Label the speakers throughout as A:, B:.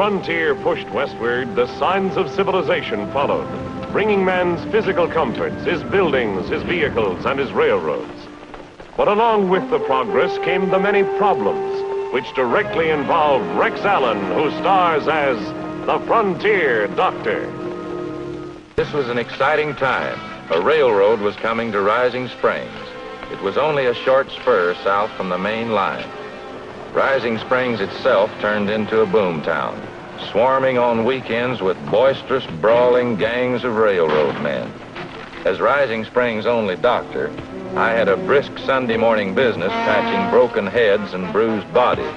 A: frontier pushed westward, the signs of civilization followed, bringing man's physical comforts, his buildings, his vehicles, and his railroads. But along with the progress came the many problems, which directly involved Rex Allen, who stars as the Frontier Doctor.
B: This was an exciting time. A railroad was coming to Rising Springs. It was only a short spur south from the main line. Rising Springs itself turned into a boom town, swarming on weekends with boisterous, brawling gangs of railroad men. As Rising Springs' only doctor, I had a brisk Sunday morning business patching broken heads and bruised bodies.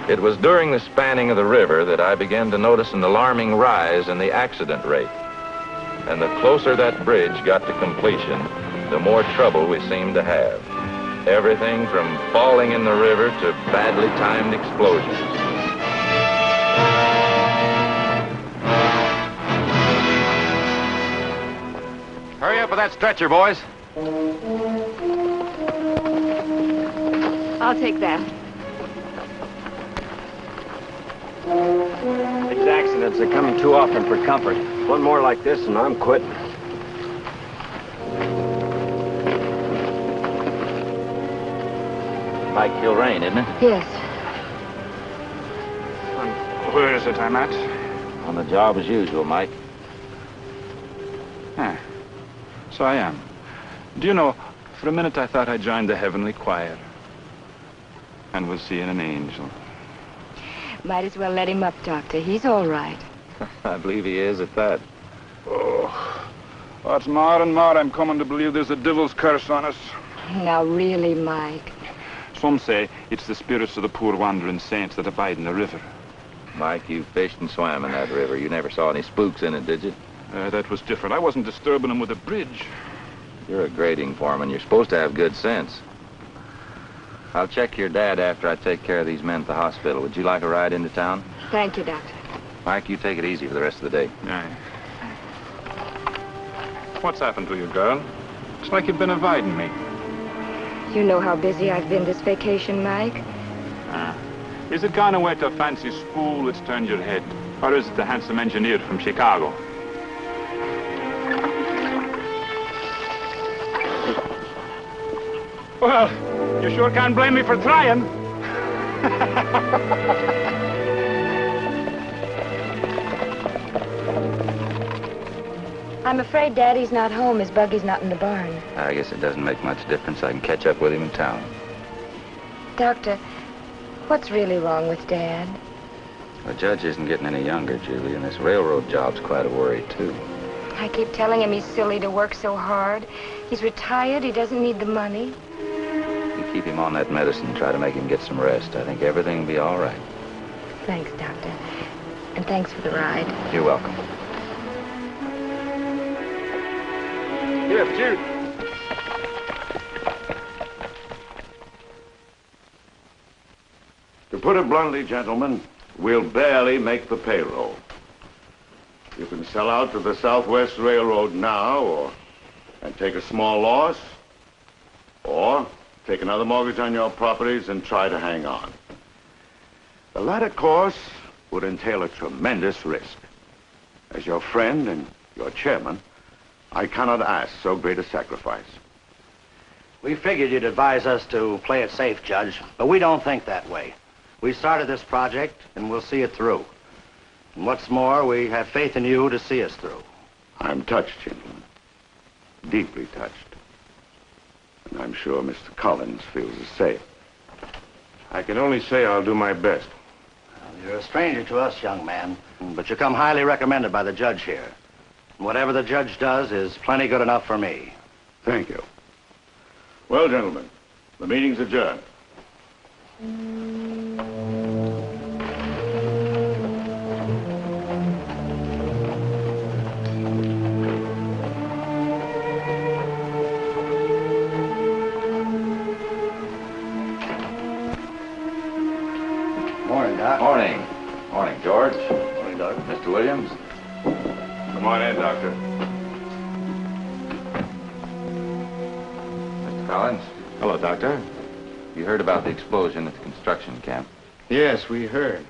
B: It was during the spanning of the river that I began to notice an alarming rise in the accident rate. And the closer that bridge got to completion, the more trouble we seemed to have. Everything from falling in the river to badly timed explosions.
C: Hurry up with that stretcher, boys.
D: I'll take that.
E: These accidents are coming too often for comfort. One more like this and I'm quitting.
B: Like kill rain, isn't it?
D: Yes.
C: Where is it I'm at?
B: On the job as usual, Mike.
C: Ah, so I am. Do you know, for a minute I thought I joined the heavenly choir and was seeing an angel.
D: Might as well let him up, Doctor. He's all right.
B: I believe he is at that.
C: Oh, what's more and more I'm coming to believe there's a devil's curse on us.
D: Now, really, Mike.
C: Some say it's the spirits of the poor wandering saints that abide in the river.
B: Mike, you fished and swam in that river. You never saw any spooks in it, did you?
C: That was different. I wasn't disturbing them with a bridge.
B: You're a grading foreman. You're supposed to have good sense. I'll check your dad after I take care of these men at the hospital. Would you like a ride into town?
D: Thank you, Doctor.
B: Mike, you take it easy for the rest of the day.
C: Aye. What's happened to you, girl? It's like you've been avoiding me.
D: You know how busy I've been this vacation, Mike.
C: Is it gone away to a fancy school that's turned your head? Or is it the handsome engineer from Chicago? Well, you sure can't blame me for trying.
D: I'm afraid Daddy's not home. His buggy's not in the barn.
B: I guess it doesn't make much difference. I can catch up with him in town.
D: Doctor, what's really wrong with Dad?
B: The judge isn't getting any younger, Julie, and this railroad job's quite a worry, too.
D: I keep telling him he's silly to work so hard. He's retired. He doesn't need the money.
B: You keep him on that medicine, try to make him get some rest. I think everything will be all right.
D: Thanks, Doctor. And thanks for the ride.
B: You're welcome.
E: Here, Jude.
F: To put it bluntly, gentlemen, we'll barely make the payroll. You can sell out to the Southwest Railroad now, and take a small loss, or take another mortgage on your properties and try to hang on. The latter course would entail a tremendous risk. As your friend and your chairman, I cannot ask so great a sacrifice.
E: We figured you'd advise us to play it safe, Judge, but we don't think that way. We started this project, and we'll see it through. And what's more, we have faith in you to see us through.
F: I'm touched, gentlemen. Deeply touched. And I'm sure Mr. Collins feels the same.
A: I can only say I'll do my best.
E: Well, you're a stranger to us, young man, but you come highly recommended by the judge here. And whatever the judge does is plenty good enough for me.
F: Thank you. Well, gentlemen, the meeting's adjourned.
E: Morning, Doc.
B: Morning. Morning, George.
F: Morning, Doc.
B: Mr. Williams.
F: Come on in, Doctor.
B: Mr. Collins.
A: Hello, Doctor.
B: You heard about the explosion at the construction camp.
A: Yes, we heard.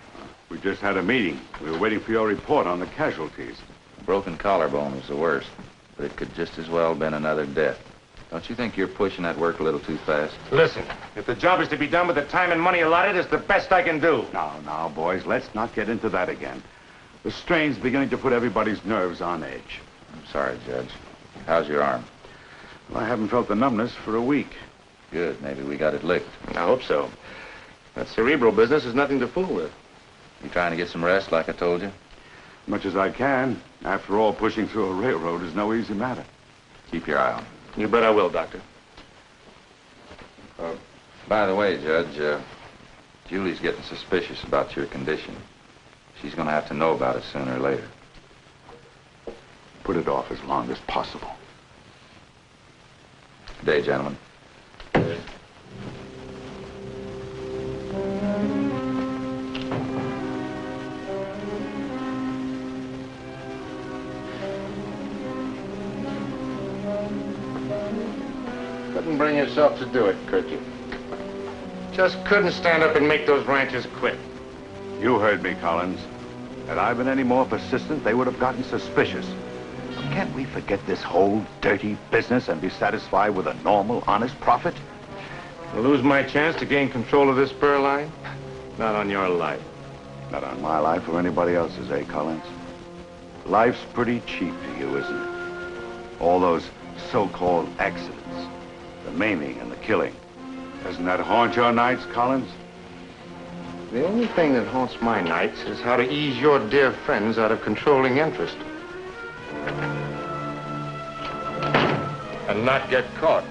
F: We just had a meeting. We were waiting for your report on the casualties.
B: A broken collarbone was the worst, but it could just as well have been another death. Don't you think you're pushing that work a little too fast?
G: Listen, if the job is to be done with the time and money allotted, it's the best I can do.
F: Now, boys, let's not get into that again. The strain's beginning to put everybody's nerves on edge.
B: I'm sorry, Judge. How's your arm?
F: Well, I haven't felt the numbness for a week.
B: Good. Maybe we got it licked.
G: I hope so. That cerebral business is nothing to fool with.
B: You trying to get some rest, like I told you?
F: Much as I can. After all, pushing through a railroad is no easy matter.
B: Keep your eye on him.
G: You bet I will, Doctor.
B: By the way, Judge, Julie's getting suspicious about your condition. She's going to have to know about it sooner or later.
F: Put it off as long as possible.
B: Good day, gentlemen.
G: Couldn't bring yourself to do it, could you? Just couldn't stand up and make those ranchers quit.
F: You heard me, Collins. Had I been any more persistent, they would have gotten suspicious. Can't we forget this whole dirty business and be satisfied with a normal, honest profit?
G: Lose my chance to gain control of this spur line? Not on your life.
F: Not on my life or anybody else's, eh, Collins? Life's pretty cheap to you, isn't it? All those so-called accidents, the maiming and the killing. Doesn't that haunt your nights, Collins?
G: The only thing that haunts my nights is how to ease your dear friends out of controlling interest. And not get caught.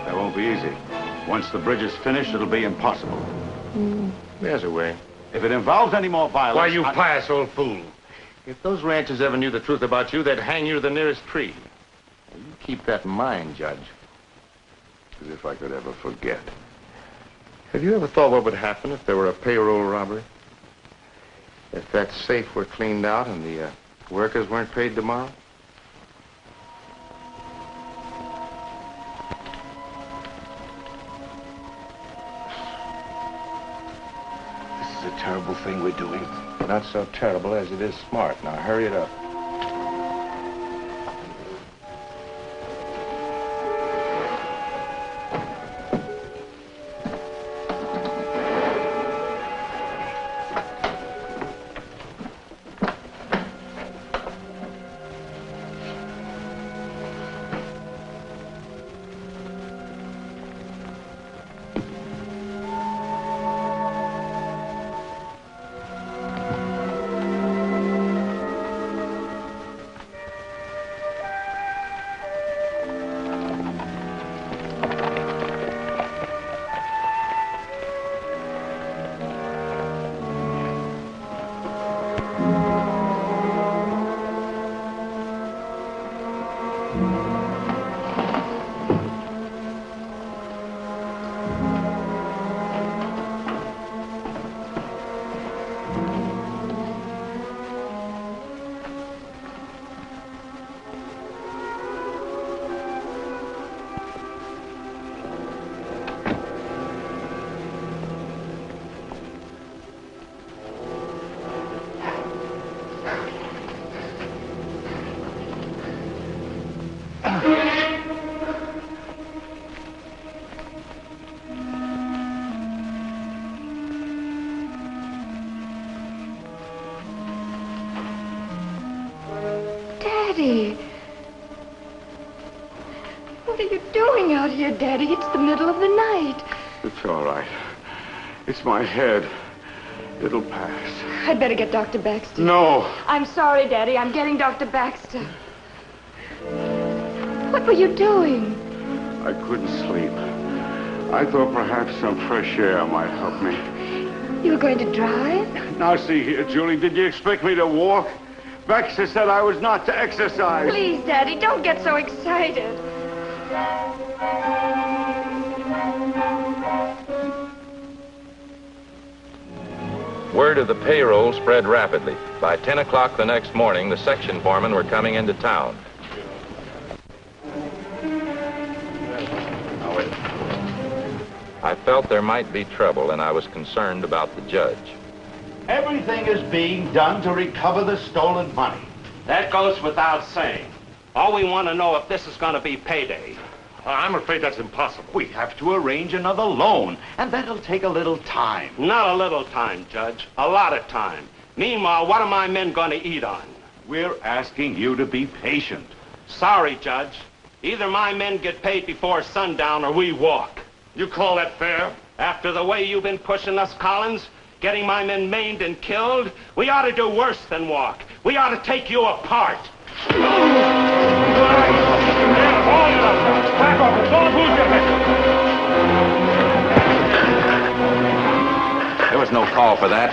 F: That won't be easy. Once the bridge is finished, it'll be impossible.
G: There's a way.
F: If it involves any more violence...
G: Why, you pious old fool. If those ranchers ever knew the truth about you, they'd hang you to the nearest tree. You keep that in mind, Judge.
F: As if I could ever forget.
G: Have you ever thought what would happen if there were a payroll robbery? If that safe were cleaned out and the workers weren't paid tomorrow?
F: This is a terrible thing we're doing.
G: Not so terrible as it is smart. Now, hurry it up.
D: Daddy. What are you doing out here, Daddy? It's the middle of the night.
F: It's all right. It's my head. It'll pass.
D: I'd better get Dr. Baxter.
F: No.
D: I'm sorry, Daddy. I'm getting Dr. Baxter. What were you doing?
F: I couldn't sleep. I thought perhaps some fresh air might help me.
D: You were going to drive?
F: Now, see here, Julie, did you expect me to walk? Baxter said I was not to exercise.
D: Please, Daddy, don't get so excited.
B: Word of the payroll spread rapidly. By 10 o'clock the next morning, the section foremen were coming into town.
G: Now, wait.
B: I felt there might be trouble, and I was concerned about the judge.
H: Everything is being done to recover the stolen money.
I: That goes without saying. All we want to know if this is going to be payday.
F: I'm afraid that's impossible.
H: We have to arrange another loan, and that'll take a little time.
I: Not a little time, Judge. A lot of time. Meanwhile, what are my men going to eat on?
H: We're asking you to be patient.
I: Sorry, Judge. Either my men get paid before sundown or we walk.
F: You call that fair?
I: After the way you've been pushing us, Collins, getting my men maimed and killed, we ought to do worse than walk. We ought to take you apart.
F: Back off! Don't lose your head!
B: There was no call for that.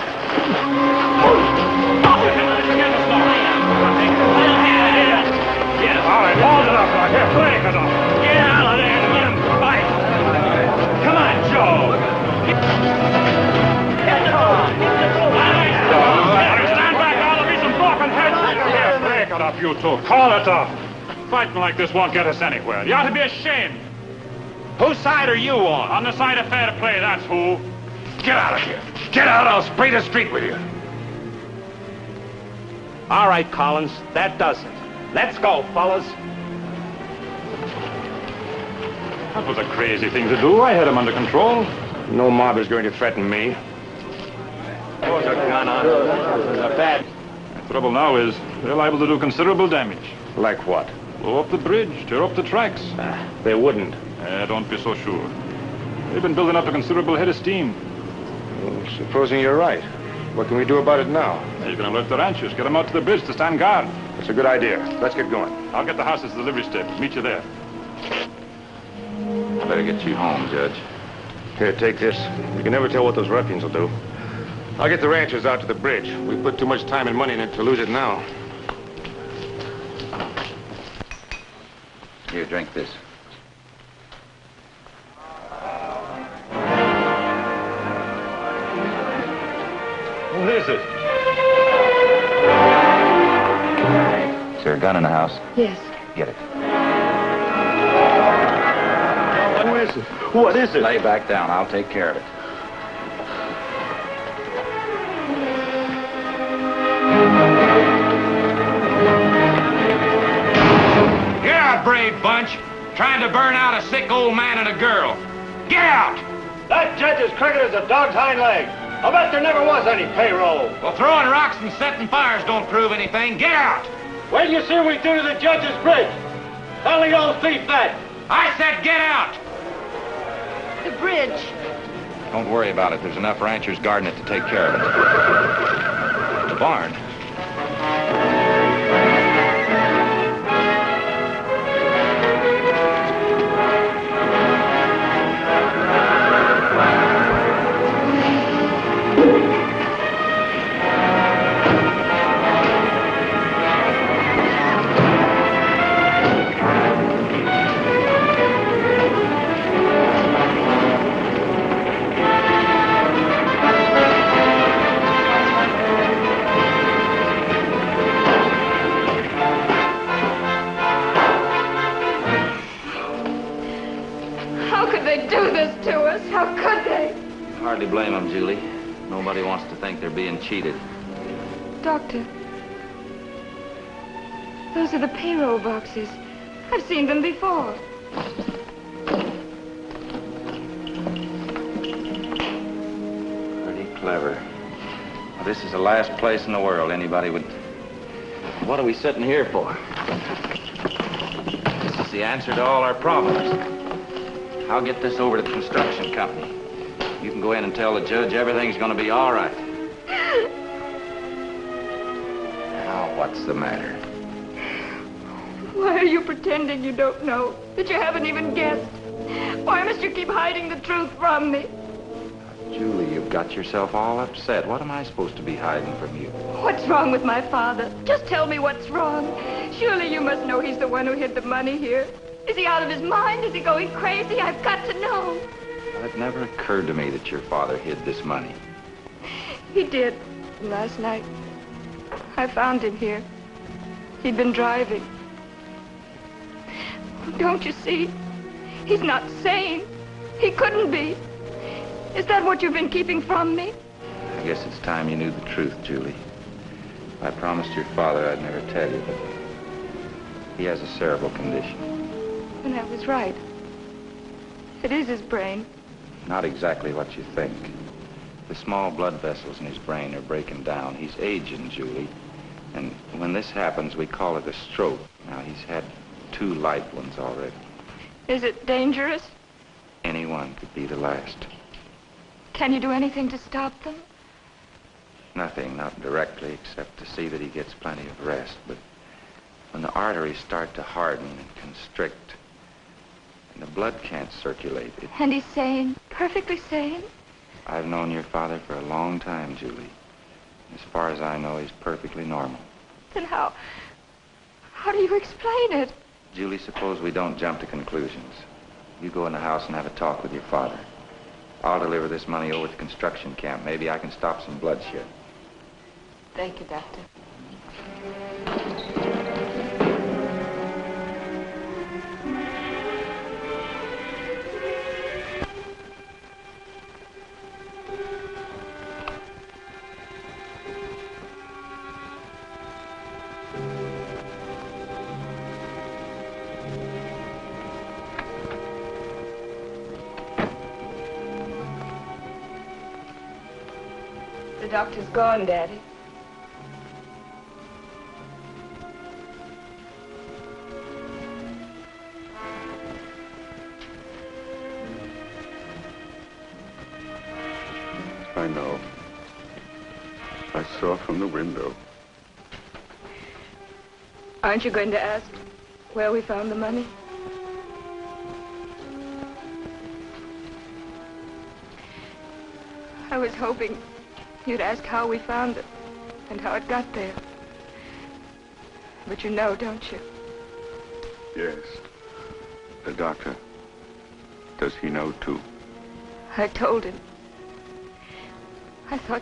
F: All right, hold it up, Doc. Here, break it off.
I: Get out of there and get him fight. Come on, Joe.
F: Stand back, now. There'll be some talking heads. Here, break it up, you two. Call it off. Fighting like this won't get us anywhere. You ought to be ashamed.
I: Whose side are you on?
F: On the side of fair play, that's who. Get out of here. Get out, I'll spray the street with you.
I: All right, Collins, that does it. Let's go, fellas.
C: That was a crazy thing to do. I had him under control.
F: No mob is going to threaten me.
I: Put a gun on him. This is a bad...
C: The trouble now is they're liable to do considerable damage.
F: Like what?
C: Blow up the bridge, tear up the tracks.
F: They wouldn't.
C: Don't be so sure. They've been building up a considerable head of steam.
F: Well, supposing you're right. What can we do about it now?
C: You can alert the ranchers. Get them out to the bridge to stand guard.
F: That's a good idea. Let's get going.
C: I'll get the horses to the livery stable. Meet you there.
B: I better get you home, Judge.
F: Here, take this. You can never tell what those ruffians will do. I'll get the ranchers out to the bridge. We've put too much time and money in it to lose it now.
B: Here, drink this.
F: What is it?
B: Is there a gun in the house?
D: Yes.
B: Get it.
F: Who is it? What is it?
B: Lay back down. I'll take care of it.
I: Get out, brave bunch. Trying to burn out a sick old man and a girl. Get out!
E: That judge is crooked as a dog's hind leg. I'll bet there never was any payroll.
I: Well, throwing rocks and setting fires don't prove anything. Get out!
E: Wait till you see what we do to the judge's bridge. Only old thief that.
I: I said get out!
D: The bridge.
B: Don't worry about it. There's enough ranchers guarding it to take care of it. The barn. Hardly blame them, Julie. Nobody wants to think they're being cheated.
D: Doctor, those are the payroll boxes. I've seen them before.
B: Pretty clever. Well, this is the last place in the world anybody would... What are we sitting here for? This is the answer to all our problems. I'll get this over to the construction company. You can go in and tell the judge everything's going to be all right. Now, what's the matter?
D: Why are you pretending you don't know? That you haven't even guessed? Why must you keep hiding the truth from me?
B: Julie, you've got yourself all upset. What am I supposed to be hiding from you?
D: What's wrong with my father? Just tell me what's wrong. Surely you must know he's the one who hid the money here. Is he out of his mind? Is he going crazy? I've got to know.
B: Well, it never occurred to me that your father hid this money.
D: He did. Last night, I found him here. He'd been driving. Don't you see? He's not sane. He couldn't be. Is that what you've been keeping from me?
B: I guess it's time you knew the truth, Julie. I promised your father I'd never tell you, but he has a cerebral condition.
D: And I was right. It is his brain.
B: Not exactly what you think. The small blood vessels in his brain are breaking down. He's aging, Julie. And when this happens, we call it a stroke. Now, he's had 2 light ones already.
D: Is it dangerous?
B: Anyone could be the last.
D: Can you do anything to stop them?
B: Nothing, not directly, except to see that he gets plenty of rest. But when the arteries start to harden and constrict, and the blood can't circulate, it...
D: And he's sane, perfectly sane?
B: I've known your father for a long time, Julie. As far as I know, he's perfectly normal.
D: Then how do you explain it?
B: Julie, suppose we don't jump to conclusions. You go in the house and have a talk with your father. I'll deliver this money over to the construction camp. Maybe I can stop some bloodshed.
D: Thank you, Doctor. The doctor's gone, Daddy.
F: I know. I saw from the window.
D: Aren't you going to ask where we found the money? I was hoping you'd ask how we found it and how it got there. But you know, don't you?
F: Yes. The doctor. Does he know, too?
D: I told him. I thought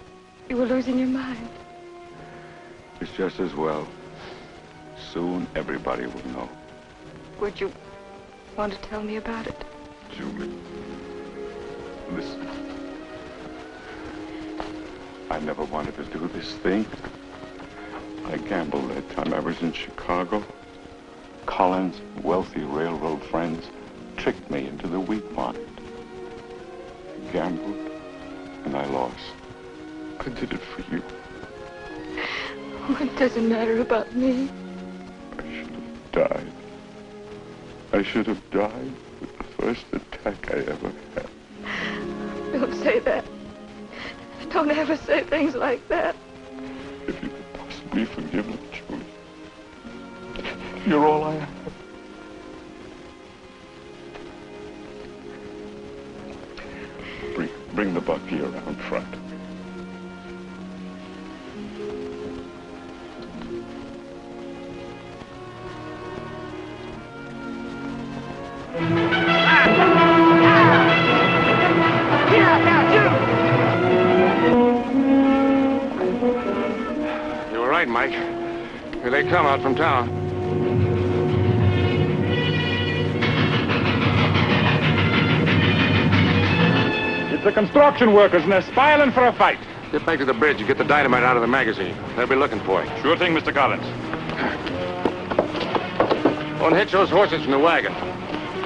D: you were losing your mind.
F: It's just as well. Soon everybody will know.
D: Would you want to tell me about it?
F: Julie. Listen. I never wanted to do this thing. I gambled that time I was in Chicago. Collins' wealthy railroad friends tricked me into the wheat market. I gambled, and I lost. I did it for you.
D: What does it matter about me?
F: I should have died. I should have died with the first attack I ever had.
D: Don't say that. Don't ever say things like that.
F: If you could possibly forgive me, Julie. You're all I have. Bring the buggy around front.
G: You were right, Mike. Here they come out from town.
C: It's the construction workers, and they're spiling for a fight.
G: Get back to the bridge and get the dynamite out of the magazine. They'll be looking for it.
C: Sure thing, Mr. Collins.
G: Unhitch those horses from the wagon.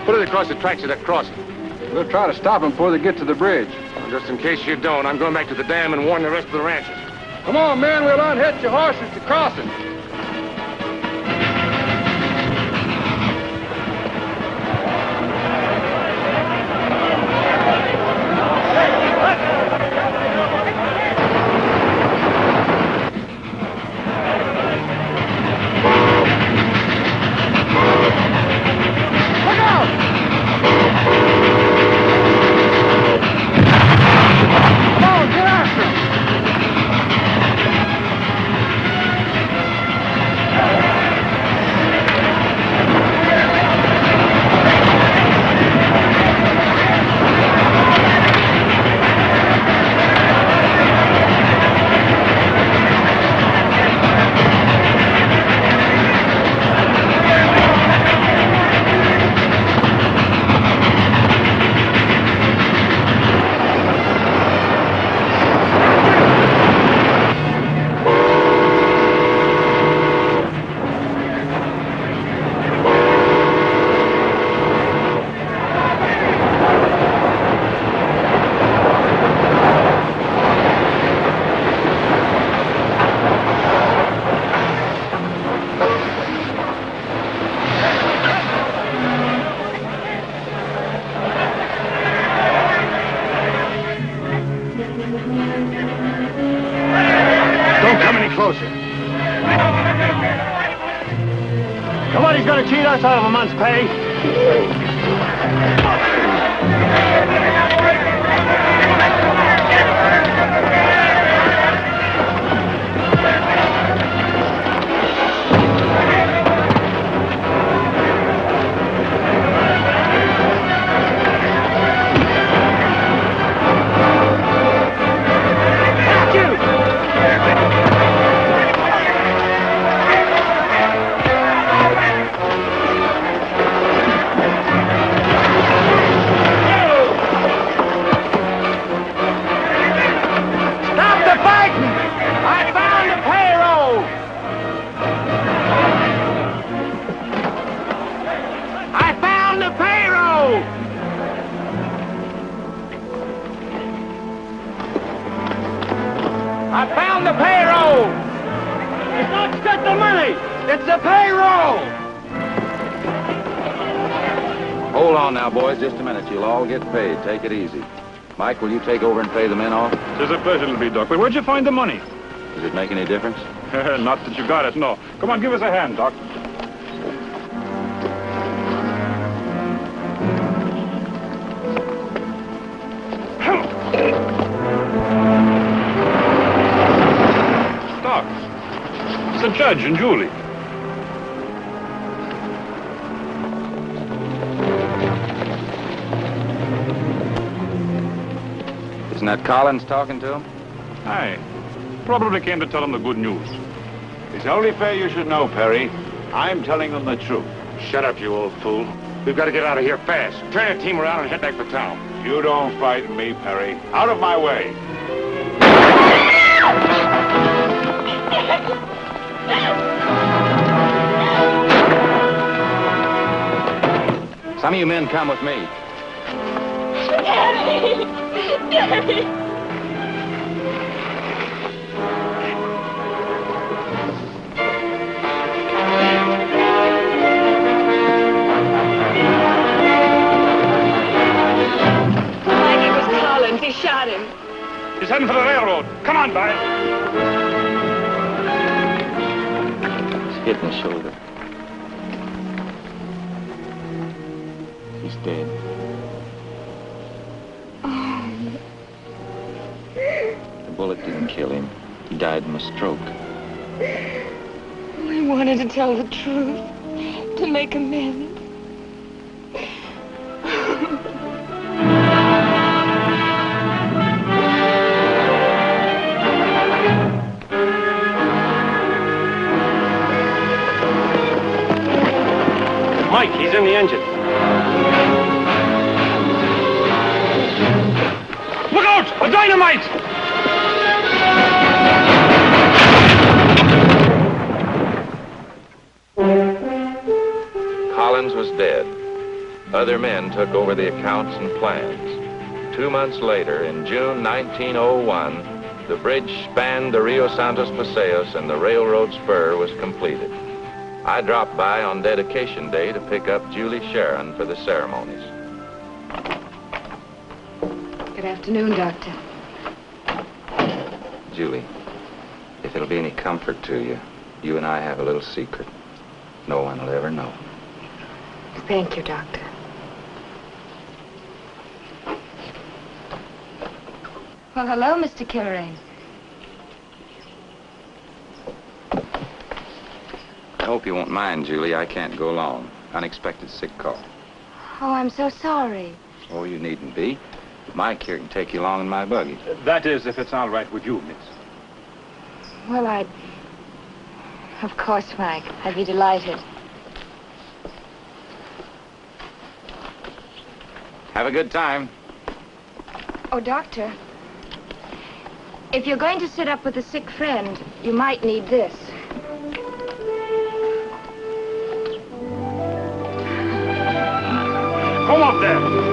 G: Put it across the tracks of that crossing.
C: We'll try to stop them before they get to the bridge.
G: Well, just in case you don't, I'm going back to the dam and warn the rest of the ranchers.
C: Come on, man, we'll unhitch your horses to crossing.
I: closer. Nobody's gonna cheat us out of a month's pay.
J: I found the payroll! It's not just the money! It's the payroll!
B: Hold on now, boys, just a minute. You'll all get paid. Take it easy. Mike, will you take over and pay the men off?
C: It's a pleasure to be, Doc. But where'd you find the money?
B: Does it make any difference?
C: Not that you got it, no. Come on, give us a hand, Doc. Doc, it's the judge and Julie.
B: Isn't that Collins talking to him?
C: Aye. Probably came to tell him the good news.
F: It's only fair you should know, Perry. I'm telling them the truth.
I: Shut up, you old fool. We've got to get out of here fast. Turn the team around and head back for town.
F: You don't frighten me, Perry. Out of my way.
B: Some of you men come with me.
D: Daddy! Daddy! Mikey was Collins. He shot him.
C: He's heading for the railroad. Come on, Barry.
B: He's hit in the shoulder. He's dead. The bullet didn't kill him. He died from a stroke.
D: We wanted to tell the truth, to make amends.
I: Mike, he's in the engine.
C: Look out! A dynamite!
B: Collins was dead. Other men took over the accounts and plans. 2 months later, in June 1901, the bridge spanned the Rio Santos Paseos and the railroad spur was completed. I dropped by on dedication day to pick up Julie Sharon for the ceremonies.
D: Good afternoon, Doctor.
B: Julie, if it'll be any comfort to you, you and I have a little secret. No one will ever know.
D: Thank you, Doctor. Well, hello, Mr. Kilrain.
B: I hope you won't mind, Julie. I can't go long. Unexpected sick call.
D: Oh, I'm so sorry.
B: Oh, you needn't be. Mike here can take you along in my buggy.
C: That is, if it's all right with you, miss.
D: Well, Of course, Mike. I'd be delighted.
B: Have a good time.
D: Oh, Doctor. If you're going to sit up with a sick friend, you might need this.
I: Come up there.